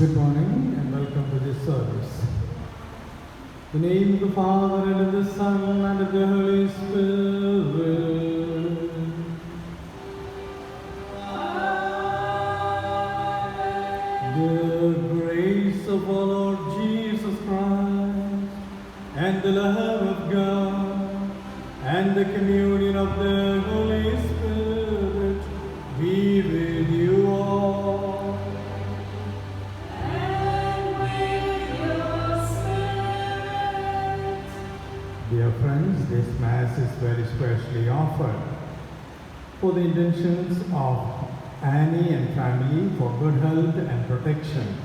Good morning and welcome to this service. In the name of the Father and of the Son and of the Holy Spirit. The grace of our Lord Jesus Christ and the love of God and the communion of the Holy Spirit be with you all. Dear friends, this Mass is very specially offered for the intentions of Annie and family for good health and protection.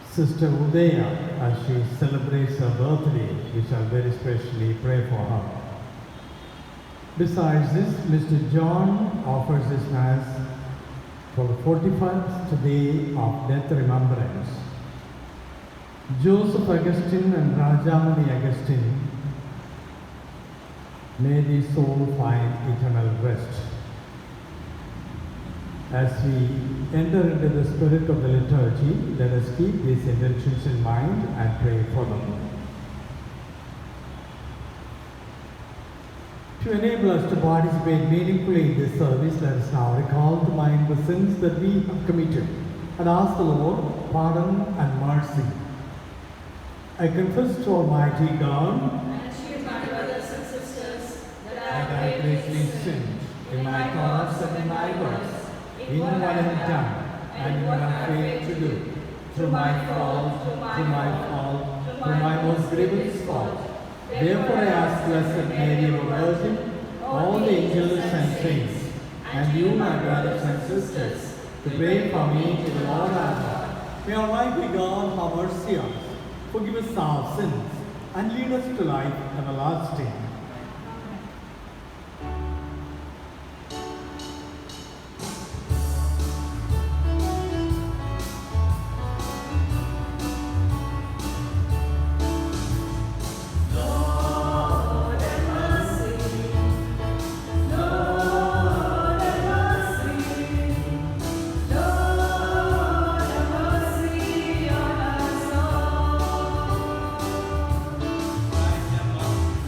Sister Udaya, as she celebrates her birthday, we shall very specially pray for her. Besides this, Mr. John offers this Mass for the 41st day of death remembrance. Joseph Augustine and Rajamani Augustine, may the soul find eternal rest. As we enter into the spirit of the liturgy, let us keep these intentions in mind and pray for them. To enable us to participate meaningfully in this service, let us now recall to mind the sins that we have committed and ask the Lord pardon and mercy. I confess to Almighty God and to you, my brothers and sisters, that that I greatly sinned in my thoughts and in my words, in what I have done and in what I failed to do, through my fault, through my most grievous fault. Therefore I ask Blessed Mary, the Virgin, all the angels and saints, and you, my brothers and sisters, to pray for me to the Lord our God. May Almighty God have mercy on us, forgive us our sins, and lead us to life everlasting.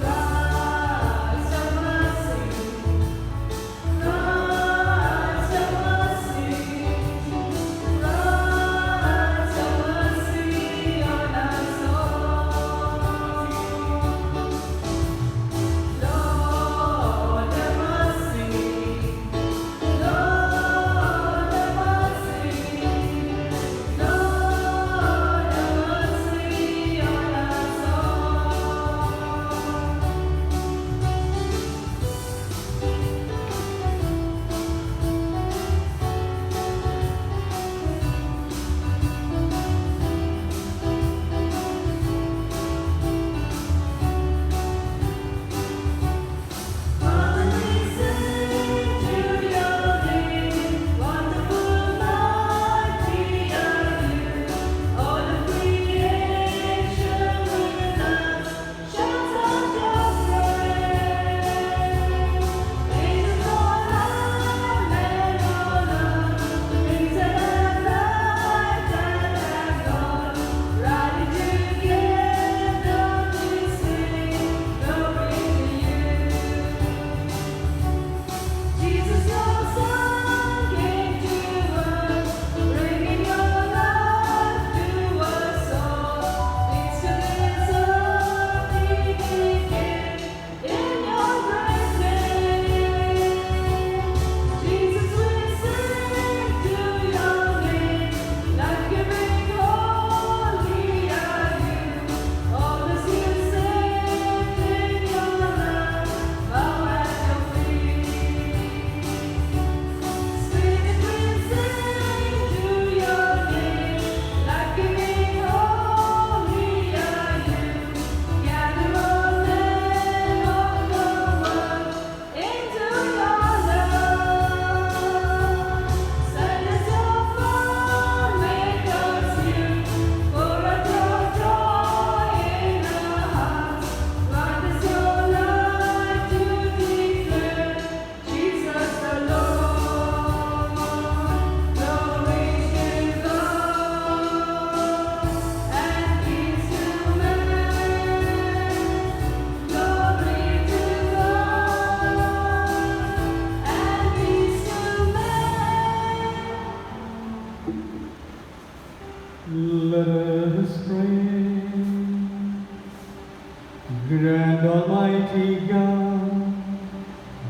God.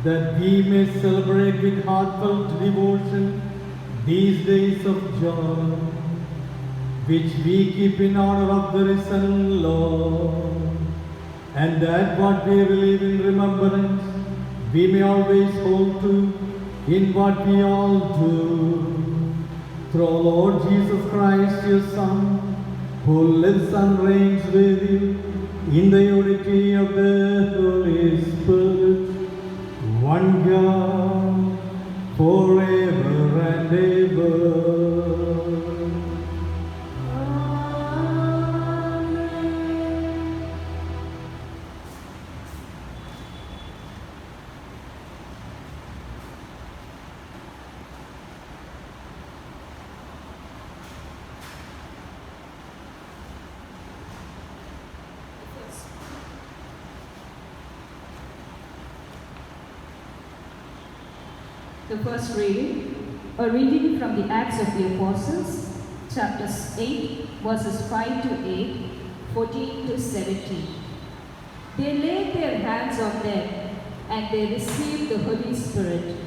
that we may celebrate with heartfelt devotion these days of joy, which we keep in honor of the risen Lord, and that what we believe in remembrance we may always hold to in what we all do. Through our Lord Jesus Christ, your Son, who lives and reigns with you in the unity of the Holy Spirit, one God, forever and ever. The first reading, a reading from the Acts of the Apostles, chapters 8, verses 5 to 8, 14 to 17. They laid their hands on them, and they received the Holy Spirit.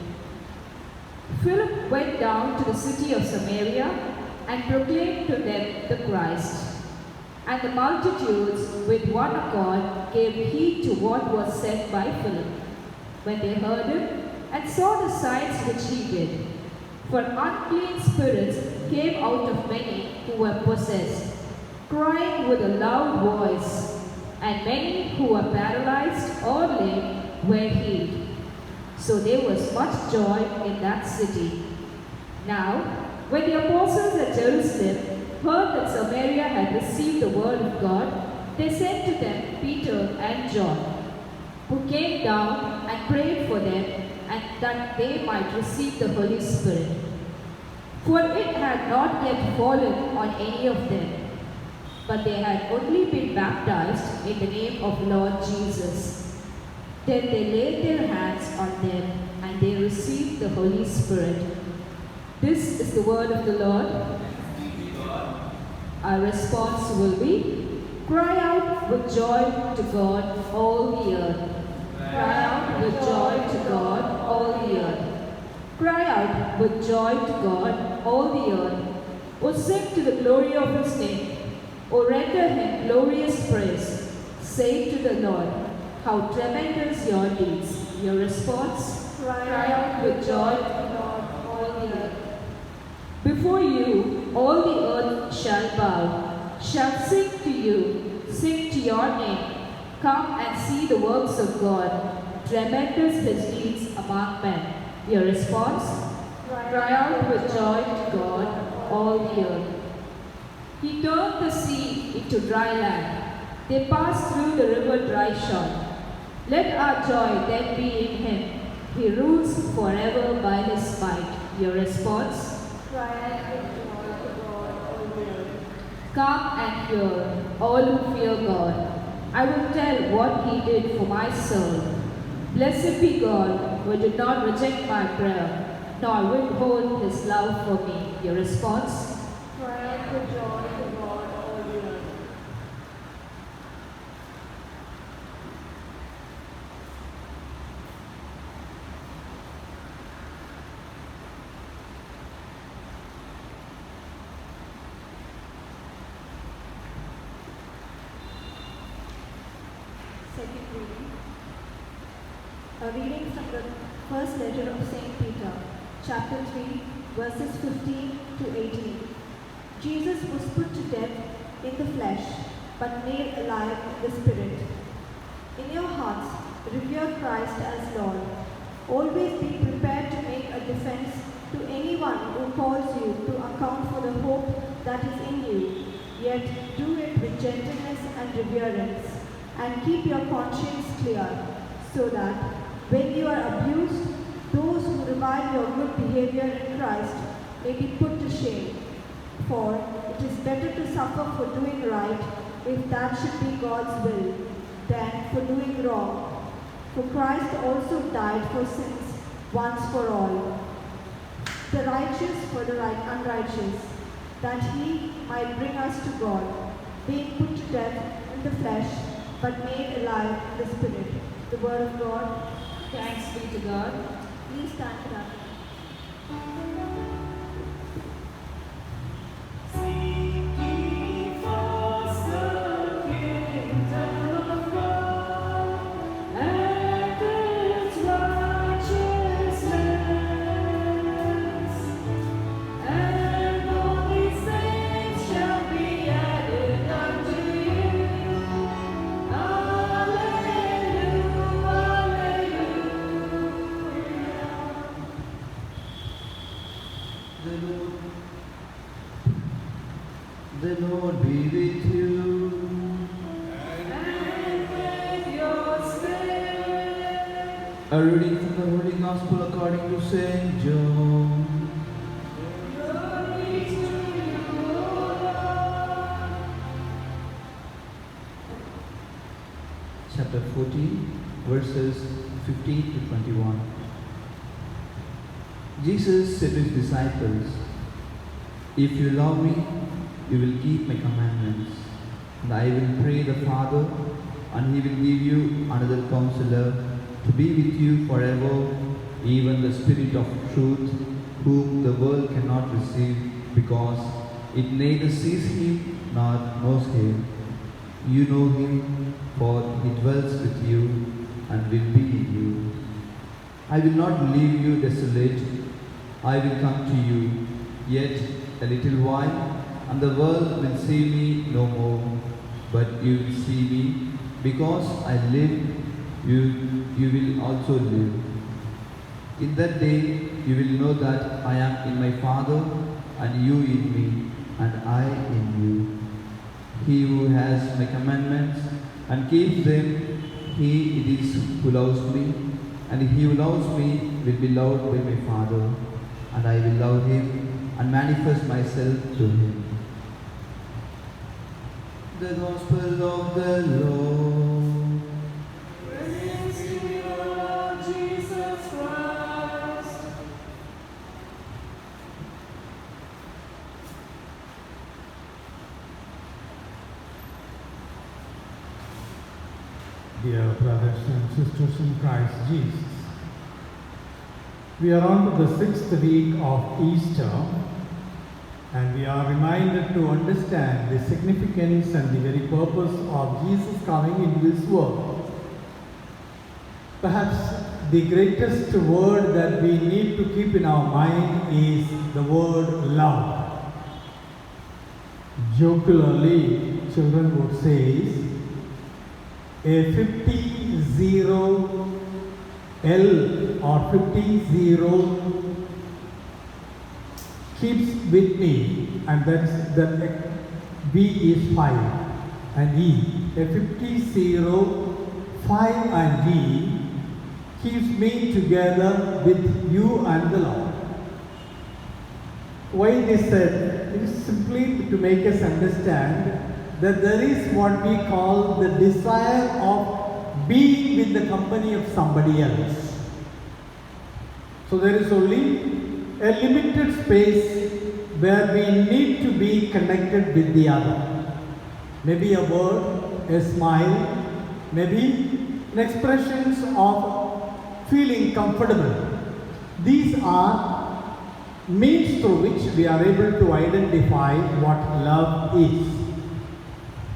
Philip went down to the city of Samaria and proclaimed to them the Christ. And the multitudes with one accord gave heed to what was said by Philip, when they heard him and saw the signs which he did. For unclean spirits came out of many who were possessed, crying with a loud voice, and many who were paralyzed or lame were healed. So there was much joy in that city. Now, when the apostles at Jerusalem heard that Samaria had received the word of God, they sent to them Peter and John, who came down and prayed for them, and that they might receive the Holy Spirit. For it had not yet fallen on any of them, but they had only been baptized in the name of Lord Jesus. Then they laid their hands on them, and they received the Holy Spirit. This is the word of the Lord. Our response will be, cry out with joy to God, all the earth. Cry out with joy to God, all the earth. Cry out with joy to God, all the earth. O sing to the glory of his name. O render him glorious praise. Say to the Lord, how tremendous your deeds. Your response, cry out with joy to God, all the earth. Before you, all the earth shall bow, shall sing to you, sing to your name. Come and see the works of God, tremendous his deeds among men. Your response, cry out with joy to God, all the earth. He turned the sea into dry land. They passed through the river dry shod. Let our joy then be in him. He rules forever by his might. Your response, cry out with joy to God, all the earth. Come and hear, all who fear God. I will tell what he did for my soul. Blessed be God, who did not reject my prayer, nor withhold his love for me. Your response, cry out with joy to God, all the earth. Second reading. A reading from the first letter of St. Peter, chapter 3, verses 15 to 18. Jesus was put to death in the flesh, but made alive in the spirit. In your hearts, revere Christ as Lord. Always be prepared to make a defense to anyone who calls you to account for the hope that is in you, yet do it with gentleness and reverence. And keep your conscience clear, so that when you are abused, those who revile your good behavior in Christ may be put to shame. For it is better to suffer for doing right, if that should be God's will, than for doing wrong. For Christ also died for sins once for all, the righteous for the unrighteous, that he might bring us to God, being put to death in the flesh, but made alive in the Spirit. The word of God. Thanks be to God. Please stand for that. The Lord be with you. And with your spirit. A reading from the Holy Gospel according to Saint John. Glory to you, Lord. Chapter 14, verses 15 to 21. Jesus said to his disciples, "If you love me, you will keep my commandments, and I will pray the Father, and he will give you another counselor to be with you forever, even the Spirit of truth, whom the world cannot receive, because it neither sees him nor knows him. You know him, for he dwells with you and will be in you. I will not leave you desolate. I will come to you. Yet a little while, and the world will see me no more. But you will see me, because I live, you will also live. In that day, you will know that I am in my Father, and you in me, and I in you. He who has my commandments and keeps them, he it is who loves me, and he who loves me will be loved by my Father, and I will love him and manifest myself to him." The Gospel of the Lord. Praise to you, Lord Jesus Christ. Dear brothers and sisters in Christ Jesus, we are on to the 6th week of Easter, and we are reminded to understand the significance and the very purpose of Jesus coming into this world. Perhaps the greatest word that we need to keep in our mind is the word love. Jocularly, children would say, a 50-0 L or 50-0 keeps with me, and that's the B is 5 and E. A 50-0 5 and E keeps me together with you and the Lord. Why it is said? It is simply to make us understand that there is what we call the desire of being with the company of somebody else. So there is only a limited space where we need to be connected with the other. Maybe a word, a smile, maybe an expressions of feeling comfortable. These are means through which we are able to identify what love is.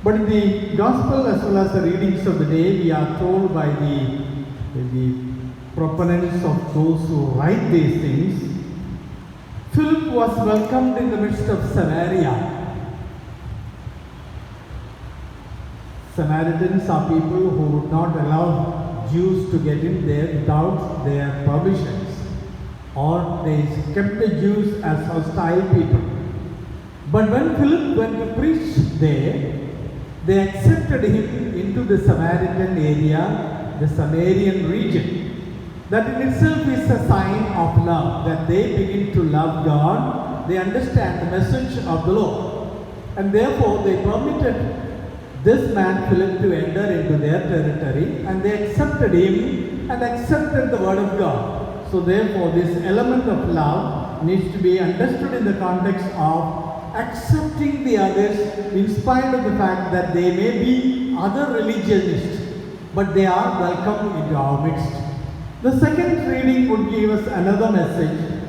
But in the Gospel as well as the readings of the day, we are told by the proponents of those who write these things, Philip was welcomed in the midst of Samaria. Samaritans are people who would not allow Jews to get in there without their permissions, or they kept the Jews as hostile people. But when Philip went to preach there, they accepted him into the Samaritan area, the Samarian region. That in itself is a sign of love, that they begin to love God, they understand the message of the Lord. And therefore they permitted this man Philip to enter into their territory, and they accepted him and accepted the word of God. So therefore this element of love needs to be understood in the context of accepting the others in spite of the fact that they may be other religionists, but they are welcome into our midst. The second reading would give us another message,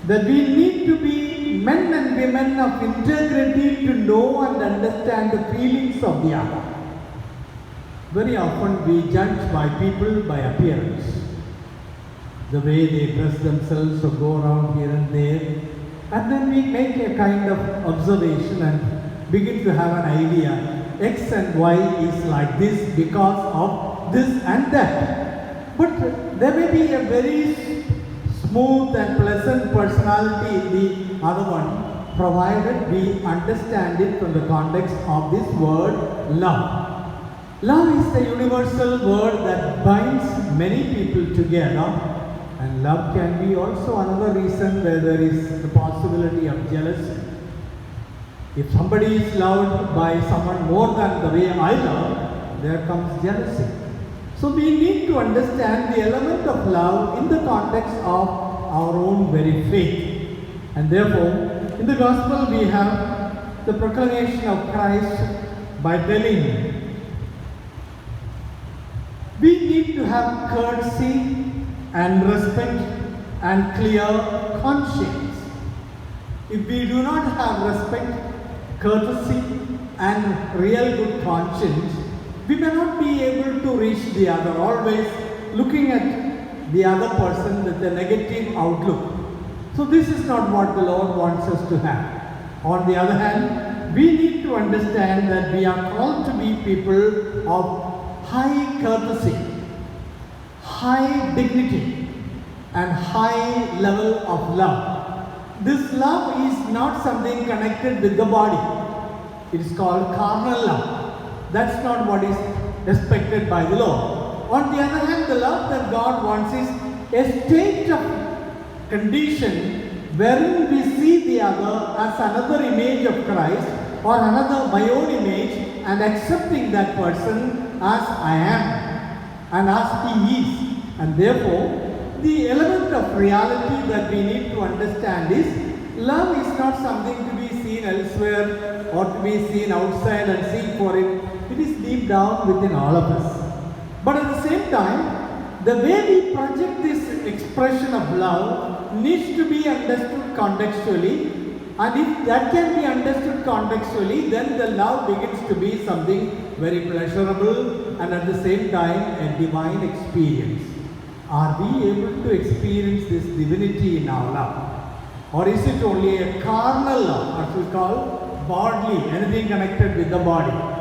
that we need to be men and women of integrity to know and understand the feelings of the other. Very often we judge by people by appearance, the way they dress themselves or go around here and there, and then we make a kind of observation and begin to have an idea. X and Y is like this because of this and that. But there may be a very smooth and pleasant personality in the other one, provided we understand it from the context of this word love. Love is the universal word that binds many people together, and love can be also another reason where there is the possibility of jealousy. If somebody is loved by someone more than the way I love, there comes jealousy. So we need to understand the element of love in the context of our own very faith. And therefore, in the gospel we have the proclamation of Christ by telling we need to have courtesy and respect and clear conscience. If we do not have respect, courtesy and real good conscience, we may not be able to reach the other, always looking at the other person with a negative outlook. So this is not what the Lord wants us to have. On the other hand, we need to understand that we are called to be people of high courtesy, high dignity, and high level of love. This love is not something connected with the body. It is called carnal love. That's not what is expected by the Lord. On the other hand, the love that God wants is a state of condition wherein we see the other as another image of Christ or another my own image, and accepting that person as I am and as he is. And therefore, the element of reality that we need to understand is love is not something to be seen elsewhere or to be seen outside and seek for it. It is deep down within all of us. But at the same time, the way we project this expression of love needs to be understood contextually. And if that can be understood contextually, then the love begins to be something very pleasurable and at the same time a divine experience. Are we able to experience this divinity in our love? Or is it only a carnal love, what we call bodily, anything connected with the body?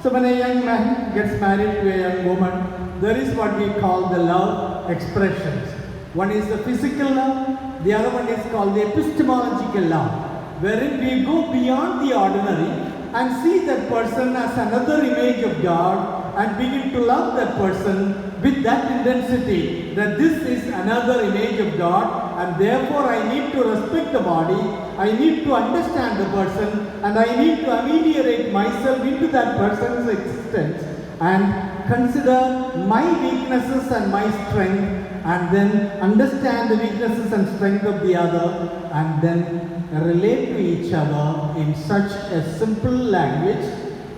So when a young man gets married to a young woman, there is what we call the love expressions. One is the physical love, the other one is called the epistemological love, wherein we go beyond the ordinary and see that person as another image of God and begin to love that person with that intensity, that this is another image of God, and therefore I need to respect the body, I need to understand the person, and I need to ameliorate myself into that person's existence and consider my weaknesses and my strength, and then understand the weaknesses and strength of the other, and then relate to each other in such a simple language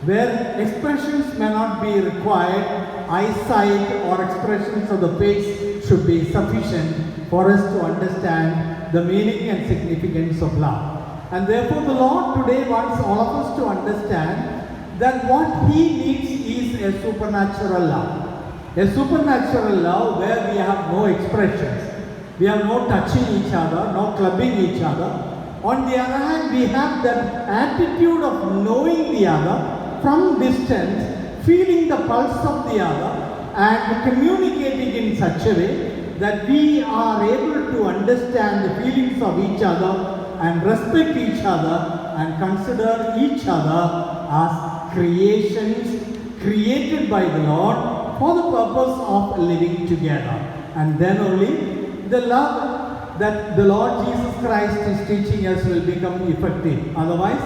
where expressions may not be required, eyesight or expressions of the face should be sufficient for us to understand the meaning and significance of love. And therefore the Lord today wants all of us to understand that what He needs is a supernatural love. A supernatural love where we have no expressions, we have no touching each other, no clubbing each other. On the other hand, we have that attitude of knowing the other from distance, feeling the pulse of the other, and communicating in such a way that we are able to understand the feelings of each other and respect each other and consider each other as creations created by the Lord for the purpose of living together. And then only the love that the Lord Jesus Christ is teaching us will become effective. Otherwise,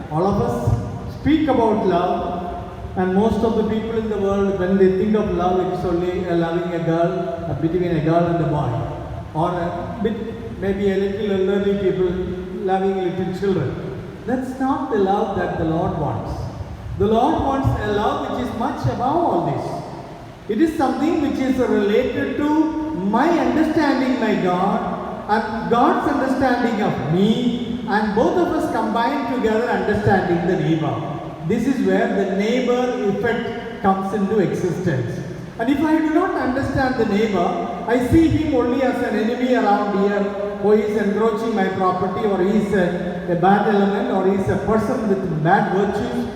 all of us speak about love, and most of the people in the world, when they think of love, it's only loving a girl, between a girl and a boy, or a bit, maybe a little elderly people loving little children. That's not the love that the Lord wants. The Lord wants a love which is much above all this. It is something which is related to my understanding my God and God's understanding of me, and both of us combined together understanding the neighbor. This is where the neighbor effect comes into existence. And if I do not understand the neighbor, I see him only as an enemy around here who is encroaching my property, or he is a bad element, or he is a person with bad virtues,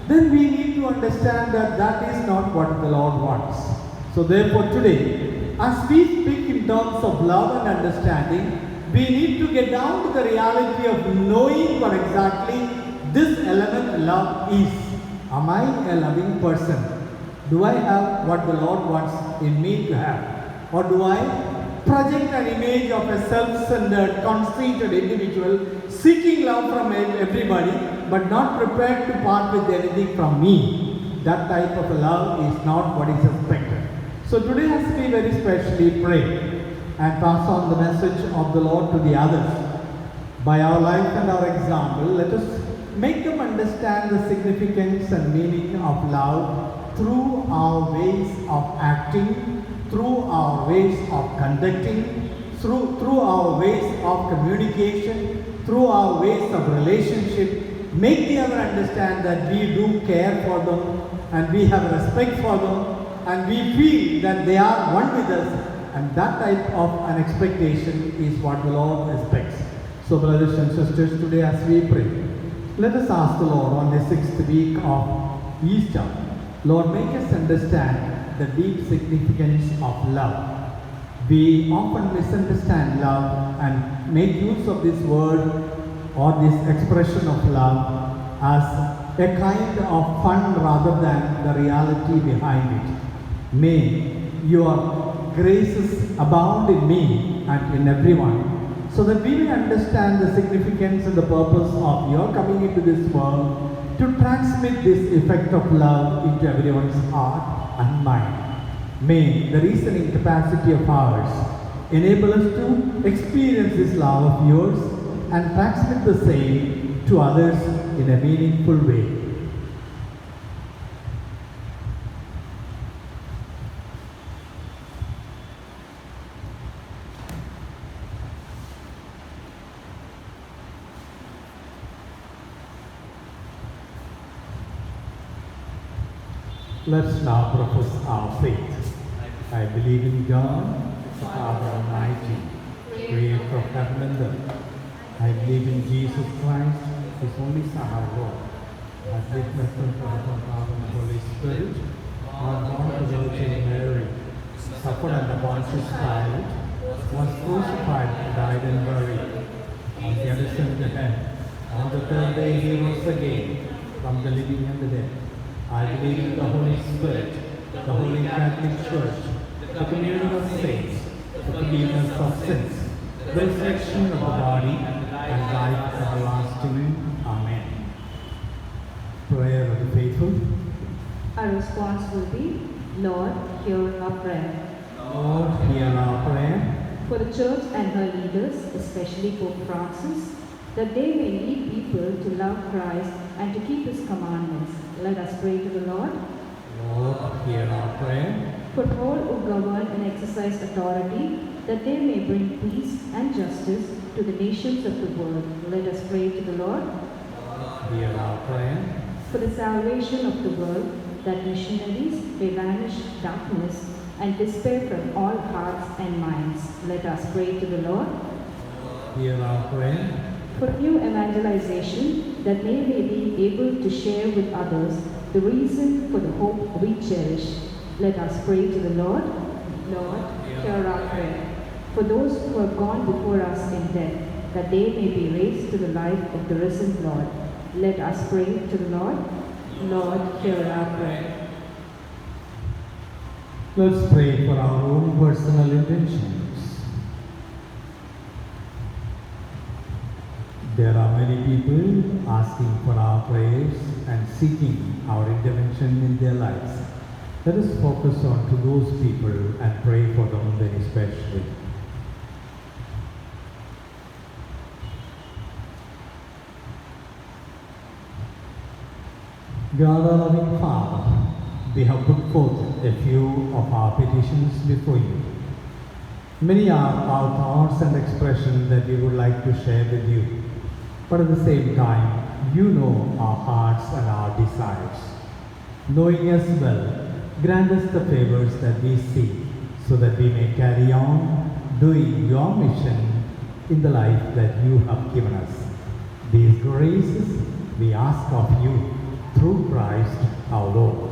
then we need to understand that that is not what the Lord wants. So therefore today, as we speak in terms of love and understanding, we need to get down to the reality of knowing what exactly this element love is. Am I a loving person? Do I have what the Lord wants in me to have? Or do I project an image of a self-centered, conceited individual seeking love from everybody but not prepared to part with anything from me? That type of love is not what is expected. So today has to be very specially pray and pass on the message of the Lord to the others. By our life and our example, let us make them understand the significance and meaning of love through our ways of acting, through our ways of conducting, through our ways of communication, through our ways of relationship. Make the other understand that we do care for them and we have respect for them and we feel that they are one with us, and that type of an expectation is what the Lord expects. So brothers and sisters, today as we pray, let us ask the Lord on the 6th week of Easter, Lord, make us understand the deep significance of love. We often misunderstand love and make use of this word or this expression of love as a kind of fun rather than the reality behind it. May your graces abound in me and in everyone, so that we may understand the significance and the purpose of your coming into this world to transmit this effect of love into everyone's heart and mind. May the reasoning capacity of ours enable us to experience this love of yours and transmit the same to others in a meaningful way. Let's now profess our faith. I believe in God, the Father Almighty, creator of heaven and earth. I believe in Jesus Christ, His only Son, our Lord. I witness Him for the Father and the Holy Spirit, born of the Virgin Mary, suffered under Pontius Pilate, was crucified and died and buried. On the other side of the heaven, on the third day He rose again from the living and the dead. I believe in the Holy Spirit, the Holy Catholic Church, the communion of saints, the forgiveness of sins, the resurrection of the body, and life everlasting. Amen. Prayer of the faithful. Our response will be, Lord, hear our prayer. Lord, hear our prayer. For the Church and her leaders, especially Pope Francis, that they may lead people to love Christ and to keep His commandments. Let us pray to the Lord. Lord, hear our prayer. For all who govern and exercise authority, that they may bring peace and justice to the nations of the world. Let us pray to the Lord. Lord, hear our prayer. For the salvation of the world, that missionaries may banish darkness and despair from all hearts and minds. Let us pray to the Lord. Lord, hear our prayer. For new evangelization, that they may be able to share with others the reason for the hope we cherish. Let us pray to the Lord. Lord, hear our prayer. For those who have gone before us in death, that they may be raised to the life of the risen Lord. Let us pray to the Lord. Lord, hear our prayer. Let's pray for our own personal intentions. There are many people asking for our prayers and seeking our intervention in their lives. Let us focus on to those people and pray for them very especially. God, our loving Father, we have put forth a few of our petitions before you. Many are our thoughts and expressions that we would like to share with you. But at the same time, you know our hearts and our desires. Knowing us well, grant us the favors that we seek, so that we may carry on doing your mission in the life that you have given us. These graces we ask of you through Christ our Lord.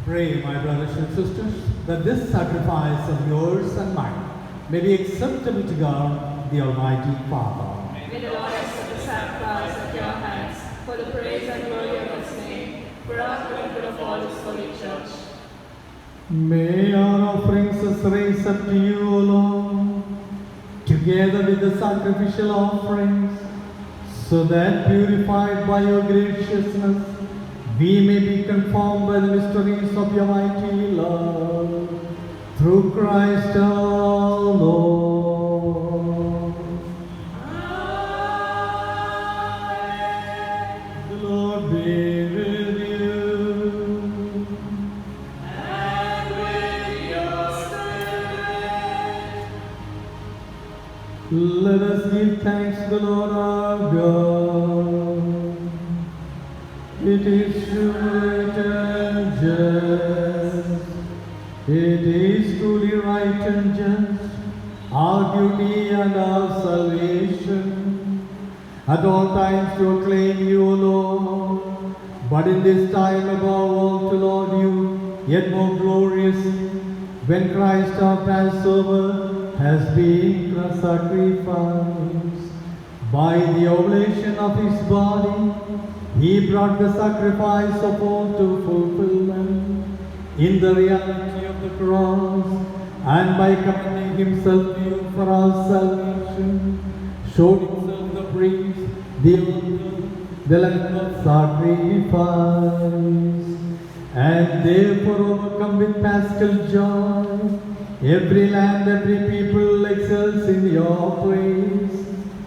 Pray, my brothers and sisters, that this sacrifice of yours and mine may be acceptable to God, the Almighty Father. May the Lord accept the sacrifice at your hands for the praise and glory of His name, for our good of all His holy church. May our offerings raise up to you, O Lord, together with the sacrificial offerings, so that purified by your graciousness, we may be conformed by the mysteries of your mighty love, through Christ our Lord. Amen. The Lord be with you. And with your spirit. Let us give thanks to the Lord our God. It is true and just. It is truly right and just, our duty and our salvation, at all times to acclaim you, O Lord, but in this time above all to laud you, yet more gloriously, when Christ our Passover has been sacrificed. By the oblation of his body, he brought the sacrifice of all to fulfillment in the reality of the cross, and by commending himself to you for our salvation, showed himself the priest, the altar, the lamb of sacrifice, and therefore overcome with paschal joy, every land, every people excels in your praise,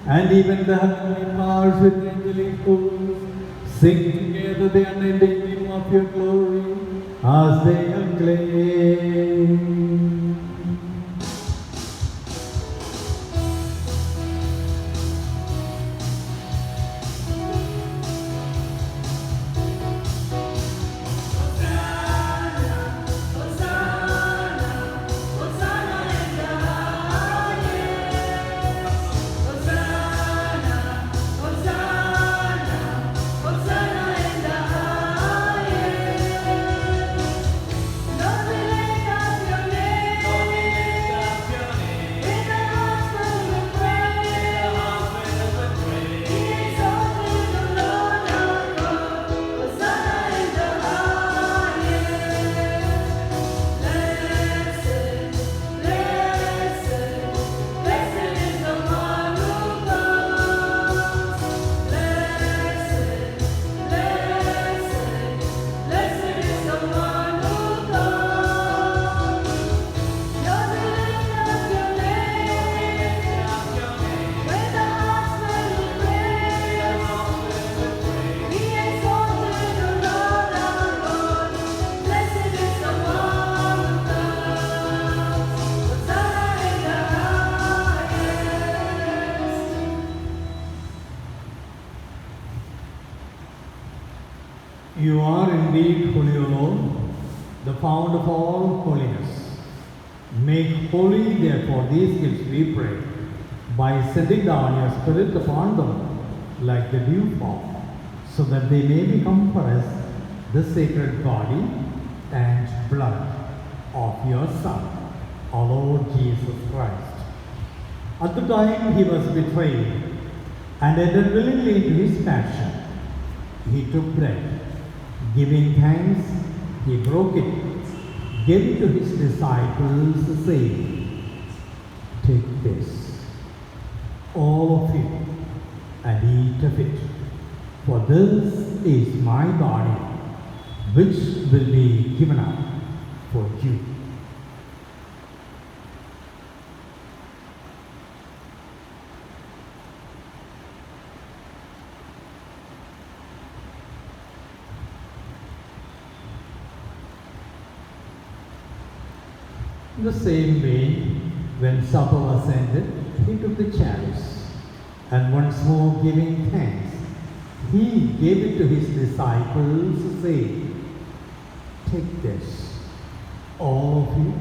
and even the heavenly powers with angelic hosts sing together the unending hymn of your glory as they acclaim. Hosanna in the highest. You are indeed holy, O Lord, the fount of all holiness. Make holy, therefore, these gifts, we pray, by sending down your Spirit upon them like the dewfall, so that they may become for us the sacred body and blood of your Son, our Lord Jesus Christ. At the time he was betrayed and entered willingly into his passion, he took bread. Giving thanks, he broke it, gave it to his disciples, saying, "Take this, all of you, and eat of it, for this is my body, which will be given up for you." In the same way, when supper was ended, he took the chalice, and once more giving thanks, he gave it to his disciples, saying, "Take this, all of you,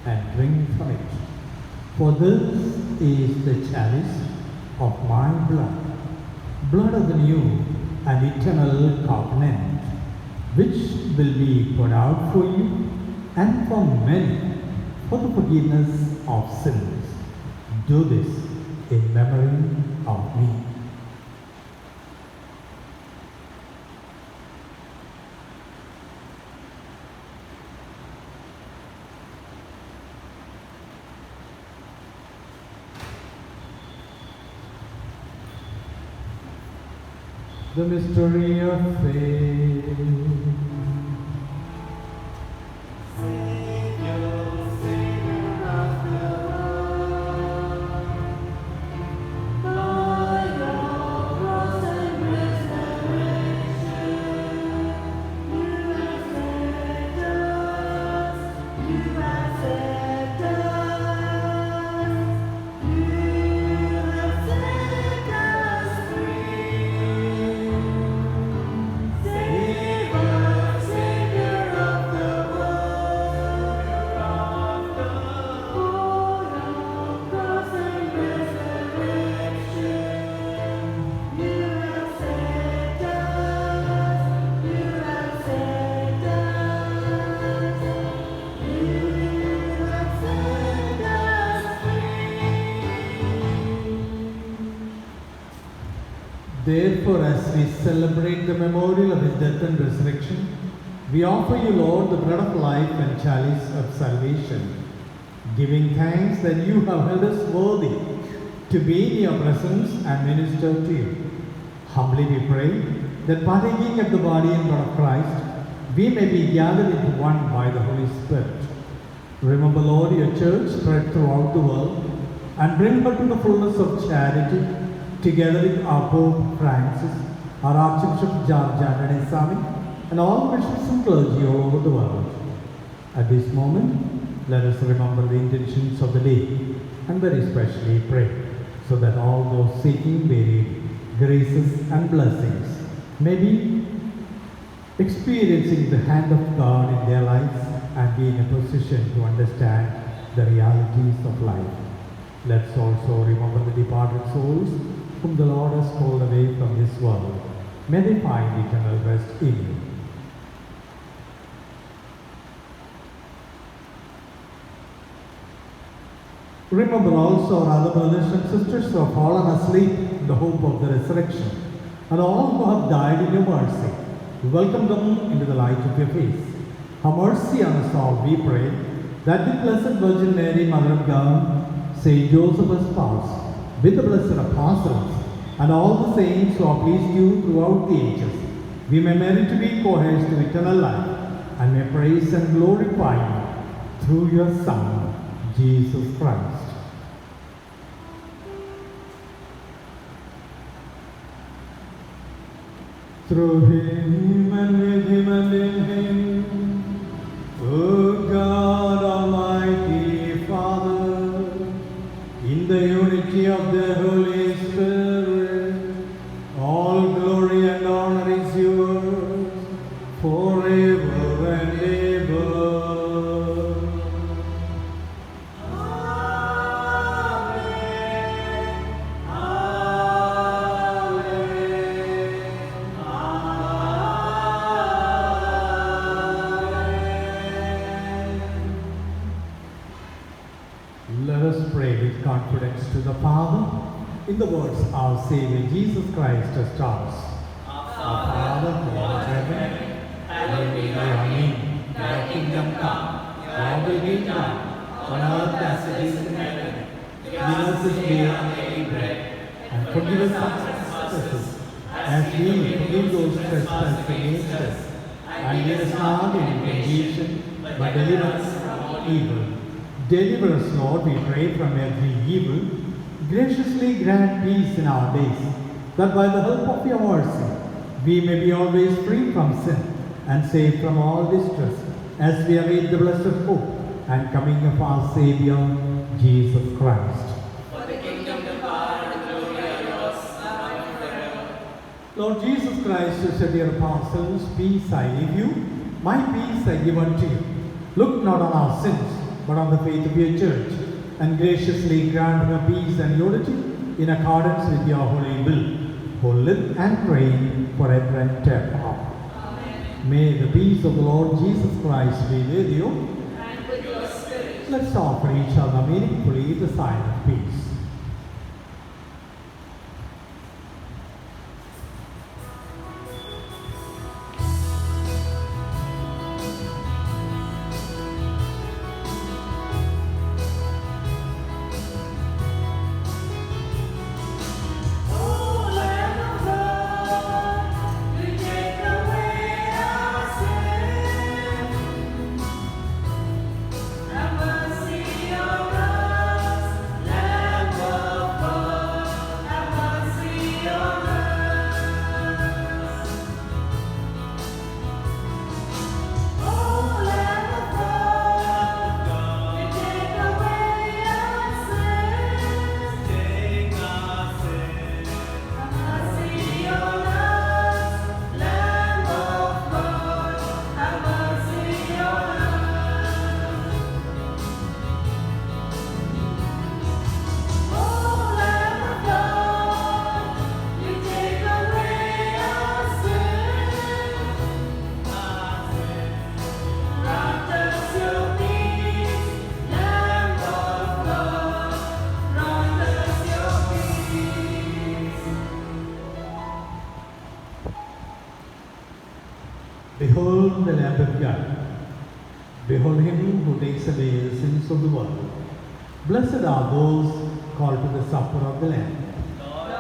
and drink from it, for this is the chalice of my blood, blood of the new and eternal covenant, which will be poured out for you and for many, for the forgiveness of sins. Do this in memory of me." The mystery of faith. Therefore, as we celebrate the memorial of his death and resurrection, we offer you, Lord, the bread of life and chalice of salvation, giving thanks that you have held us worthy to be in your presence and minister to you. Humbly we pray that partaking of the body and blood of Christ, we may be gathered into one by the Holy Spirit. Remember, Lord, your church spread throughout the world, and bring her to the fullness of charity, together with our Pope Francis, our Archbishop George Anthony Sami, and all bishops and clergy all over the world. At this moment, let us remember the intentions of the day, and very especially pray, so that all those seeking varied graces and blessings may be experiencing the hand of God in their lives and be in a position to understand the realities of life. Let's also remember the departed souls whom the Lord has called away from this world. May they find eternal rest in you. Remember also our other brothers and sisters who have fallen asleep in the hope of the resurrection, and all who have died in your mercy. We welcome them into the light of your face. Have mercy on us all, we pray, that the Blessed Virgin Mary, Mother of God, Saint Joseph, her spouse, with the blessed apostles, and all the saints who have pleased you throughout the ages, we may merit to be co-heirs to eternal life, and may praise and glorify you through your Son, Jesus Christ. Through him and with him and in him, O God Almighty Father, in the unity of the Holy Spirit, all glory and honor is yours confidence to the Father in the words our Savior Jesus Christ has taught us. Our Father who art in heaven, hallowed be thy name. Thy kingdom come, thy will be done, on earth as it is in heaven. Give us this day our daily bread, and forgive us our trespasses, as we forgive those trespass against us. And lead us not into temptation, but deliver us from all evil. Deliver us, Lord, we pray, from every evil. Graciously grant peace in our days, that by the help of your mercy we may be always free from sin and saved from all distress, as we await the blessed hope and coming of our Saviour, Jesus Christ. For the kingdom, the power, and the glory are yours, now and forever. Lord Jesus Christ, you said to your apostles, peace I leave you, my peace I give unto you. Look not on our sins, but on the faith of your church, and graciously grant her peace and unity in accordance with your holy will, who live and reign forever and ever. Amen. May the peace of the Lord Jesus Christ be with you. And with your spirit. Let's offer each other meaningfully the sign of peace. Behold the Lamb of God. Behold him who takes away the sins of the world. Blessed are those called to the supper of the Lamb. Lord,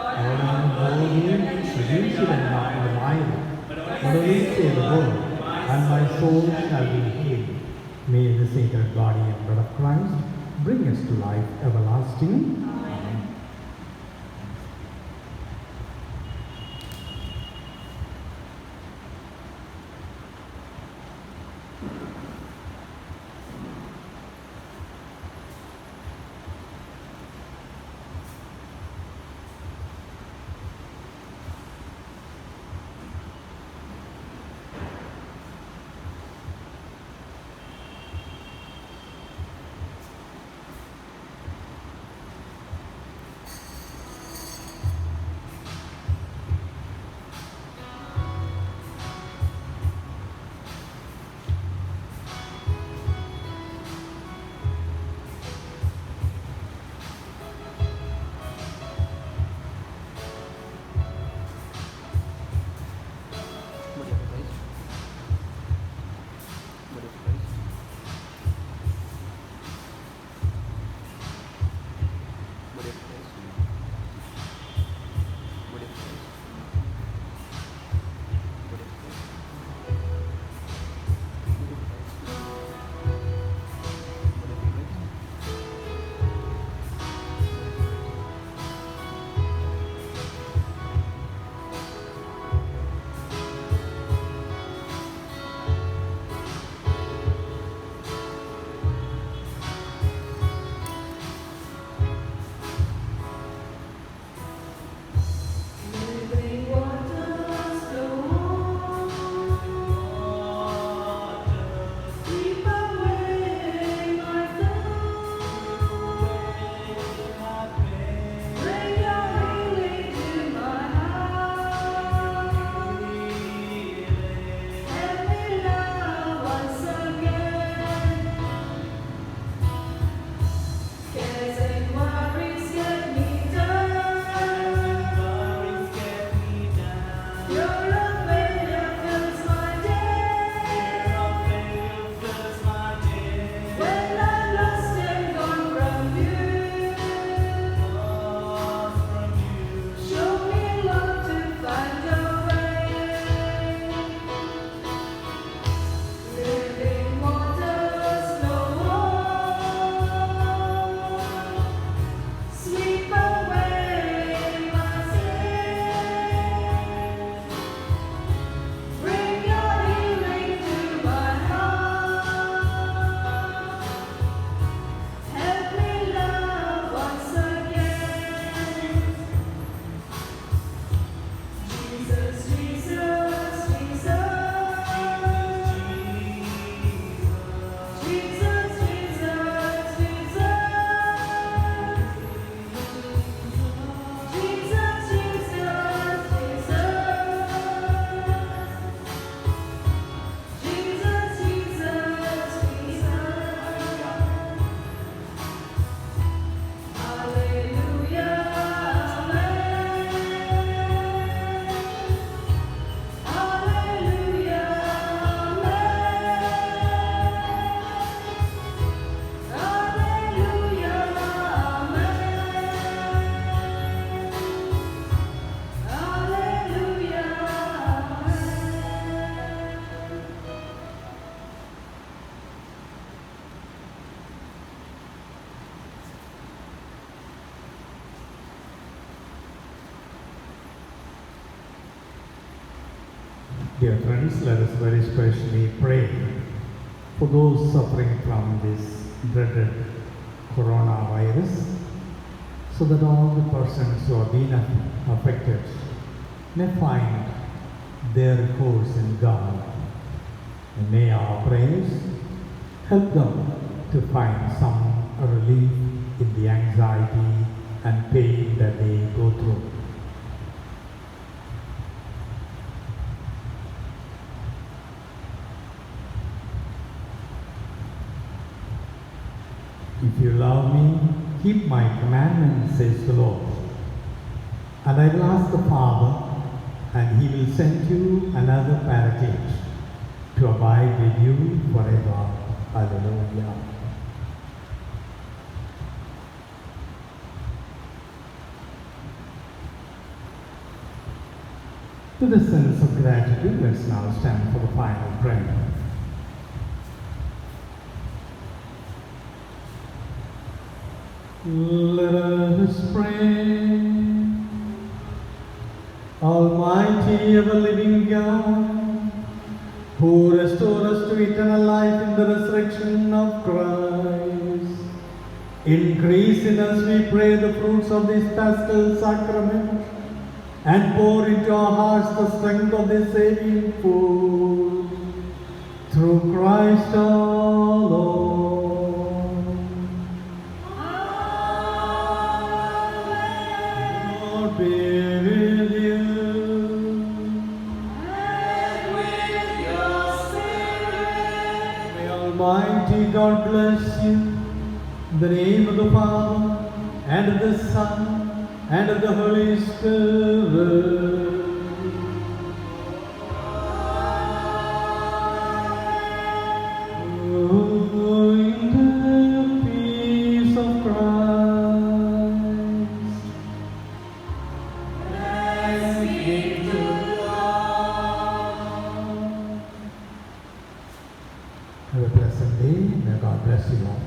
you should not be mine, but only say the word, and my soul shall be healed. May the sacred body and blood of Christ bring us to life everlasting. Amen. Dear friends, let us very especially pray for those suffering from this dreaded coronavirus, so that all the persons who have been affected may find their recourse in God. And may our prayers help them to find some relief in the anxiety and pain that they go through. If you love me, keep my commandments, says the Lord. And I will ask the Father, and he will send you another Paraclete to abide with you forever. Hallelujah. To the sense of gratitude, let's now stand for the final prayer. Let us pray. Almighty ever-living God, who restore us to eternal life in the resurrection of Christ, increase in us, we pray, the fruits of this paschal sacrament, and pour into our hearts the strength of this saving food. Through Christ our Lord. Lord be with you. And with your spirit. May Almighty God bless you. In the name of the Father, and of the Son, and of the Holy Spirit. Go in the peace of Christ. Thanks be to God. Have a blessed day. May God bless you all.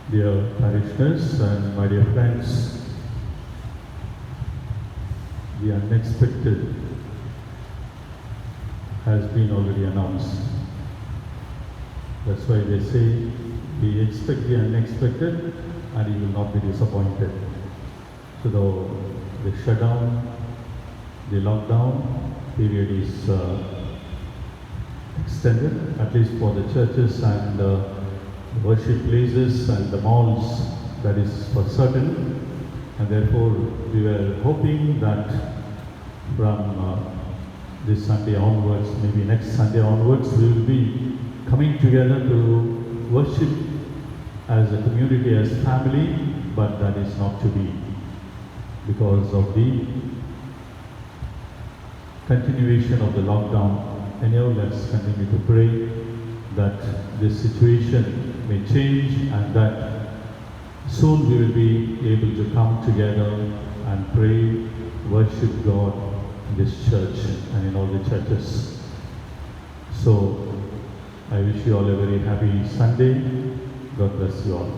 Dear parishioners and my dear friends, the unexpected has been already announced. That's why they say, we expect the unexpected and you will not be disappointed. So the shutdown, the lockdown period is extended, at least for the churches and worship places and the malls, that is for certain. And therefore we were hoping that from this Sunday onwards, maybe next Sunday onwards, we will be coming together to worship as a community, as family, but that is not to be because of the continuation of the lockdown. Anyhow, let's continue to pray that this situation may change and that soon we will be able to come together and pray, worship God in this church and in all the churches. So I wish you all a very happy Sunday. God bless you all.